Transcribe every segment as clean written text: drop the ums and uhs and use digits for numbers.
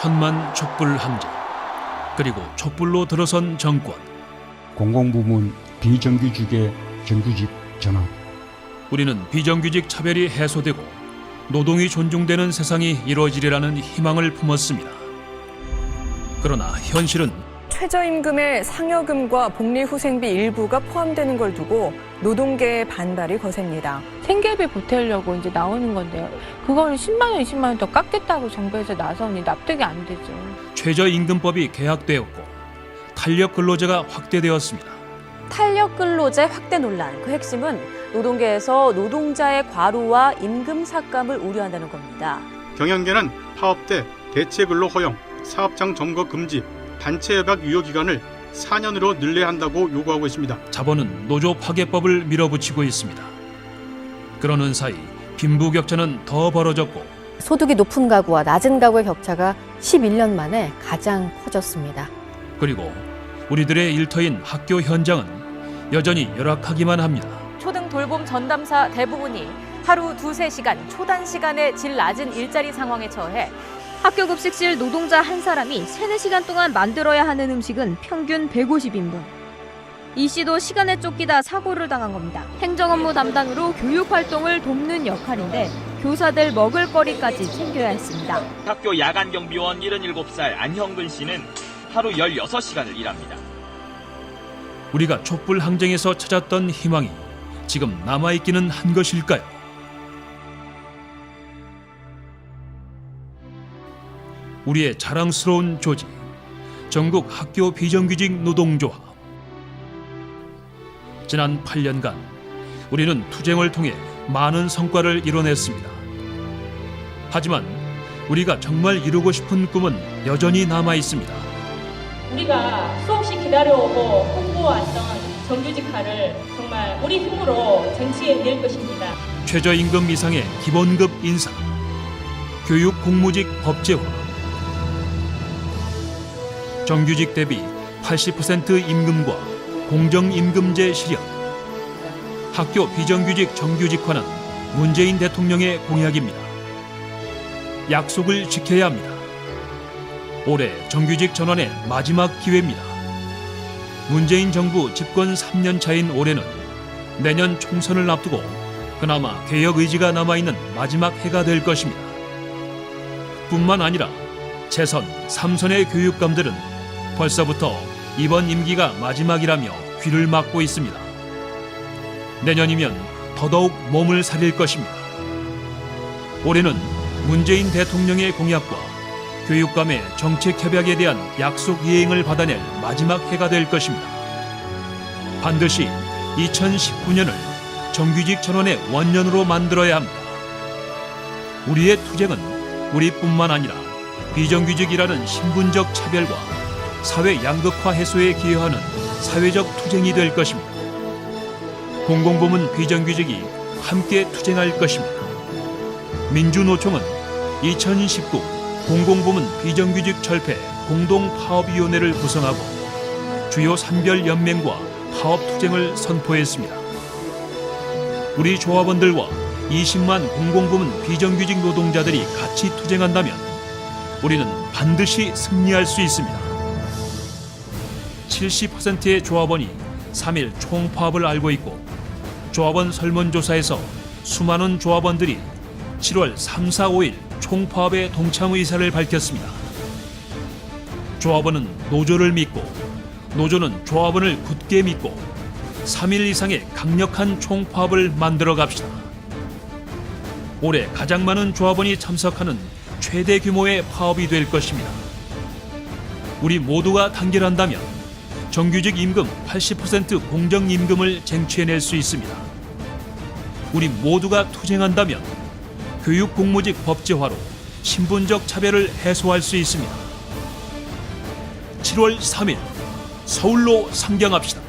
천만 촛불 항쟁, 그리고 촛불로 들어선 정권. 공공부문 비정규직의 정규직 전환. 우리는 비정규직 차별이 해소되고 노동이 존중되는 세상이 이루어지리라는 희망을 품었습니다. 그러나 현실은 최저임금의 상여금과 복리후생비 일부가 포함되는 걸 두고 노동계의 반발이 거셉니다. 생계비 보태려고 이제 나오는 건데요. 그거를 10만 원, 20만 원 더 깎겠다고 정부에서 나서니 납득이 안 되죠. 최저임금법이 개혁되었고 탄력 근로제가 확대되었습니다. 탄력 근로제 확대 논란, 그 핵심은 노동계에서 노동자의 과로와 임금 삭감을 우려한다는 겁니다. 경영계는 파업 때 대체 근로 허용, 사업장 점거 금지, 단체 협약 유효 기간을 4년으로 늘려야 한다고 요구하고 있습니다. 자본은 노조 파괴법을 밀어붙이고 있습니다. 그러는 사이 빈부격차는 더 벌어졌고 소득이 높은 가구와 낮은 가구의 격차가 11년 만에 가장 커졌습니다. 그리고 우리들의 일터인 학교 현장은 여전히 열악하기만 합니다. 초등 돌봄 전담사 대부분이 하루 2-3시간 초단 시간의 질 낮은 일자리 상황에 처해 학교 급식실 노동자 한 사람이 3-4시간 동안 만들어야 하는 음식은 평균 150인분. 이 씨도 시간에 쫓기다 사고를 당한 겁니다. 행정업무 담당으로 교육활동을 돕는 역할인데 교사들 먹을거리까지 챙겨야 했습니다. 학교 야간 경비원 77살 안형근 씨는 하루 16시간을 일합니다. 우리가 촛불 항쟁에서 찾았던 희망이 지금 남아있기는 한 것일까요? 우리의 자랑스러운 조직, 전국 학교 비정규직 노동조합. 지난 8년간 우리는 투쟁을 통해 많은 성과를 이뤄냈습니다. 하지만 우리가 정말 이루고 싶은 꿈은 여전히 남아 있습니다. 우리가 수없이 기다려오고 홍보왔던 정규직화를 정말 우리 힘으로 쟁취해낼 것입니다. 최저임금 이상의 기본급 인상, 교육 공무직 법제화, 정규직 대비 80% 임금과 공정임금제 실현, 학교 비정규직 정규직화는 문재인 대통령의 공약입니다. 약속을 지켜야 합니다. 올해 정규직 전환의 마지막 기회입니다. 문재인 정부 집권 3년 차인 올해는 내년 총선을 앞두고 그나마 개혁 의지가 남아있는 마지막 해가 될 것입니다. 뿐만 아니라 재선, 3선의 교육감들은 벌써부터 이번 임기가 마지막이라며 귀를 막고 있습니다. 내년이면 더더욱 몸을 사릴 것입니다. 올해는 문재인 대통령의 공약과 교육감의 정책 협약에 대한 약속 이행을 받아낼 마지막 해가 될 것입니다. 반드시 2019년을 정규직 전환의 원년으로 만들어야 합니다. 우리의 투쟁은 우리뿐만 아니라 비정규직이라는 신분적 차별과 사회 양극화 해소에 기여하는 사회적 투쟁이 될 것입니다. 공공부문 비정규직이 함께 투쟁할 것입니다. 민주노총은 2019 공공부문 비정규직 철폐 공동파업위원회를 구성하고 주요 산별연맹과 파업 투쟁을 선포했습니다. 우리 조합원들과 20만 공공부문 비정규직 노동자들이 같이 투쟁한다면 우리는 반드시 승리할 수 있습니다. 70%의 조합원이 3.1 총파업을 알고 있고 조합원 설문조사에서 수많은 조합원들이 7월 3, 4, 5일 총파업에 동참 의사를 밝혔습니다. 조합원은 노조를 믿고 노조는 조합원을 굳게 믿고 3일 이상의 강력한 총파업을 만들어 갑시다. 올해 가장 많은 조합원이 참석하는 최대 규모의 파업이 될 것입니다. 우리 모두가 단결한다면 정규직 임금 80% 공정임금을 쟁취해낼 수 있습니다. 우리 모두가 투쟁한다면 교육 공무직 법제화로 신분적 차별을 해소할 수 있습니다. 7월 3일 서울로 상경합시다.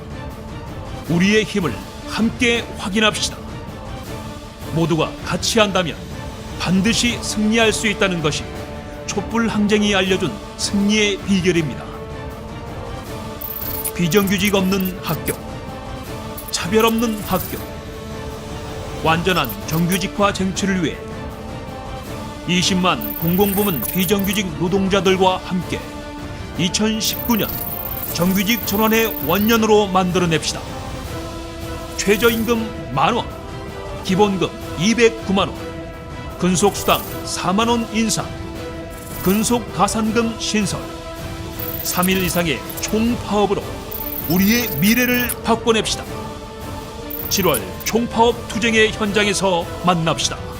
우리의 힘을 함께 확인합시다. 모두가 같이 한다면 반드시 승리할 수 있다는 것이 촛불 항쟁이 알려준 승리의 비결입니다. 비정규직 없는 학교, 차별 없는 학교, 완전한 정규직화 쟁취를 위해 20만 공공부문 비정규직 노동자들과 함께 2019년 정규직 전환의 원년으로 만들어냅시다. 최저임금 10,000원, 기본급 209만 원, 근속수당 4만 원 인상, 근속가산금 신설, 3일 이상의 총파업으로 우리의 미래를 바꿔냅시다. 7월 총파업 투쟁의 현장에서 만납시다.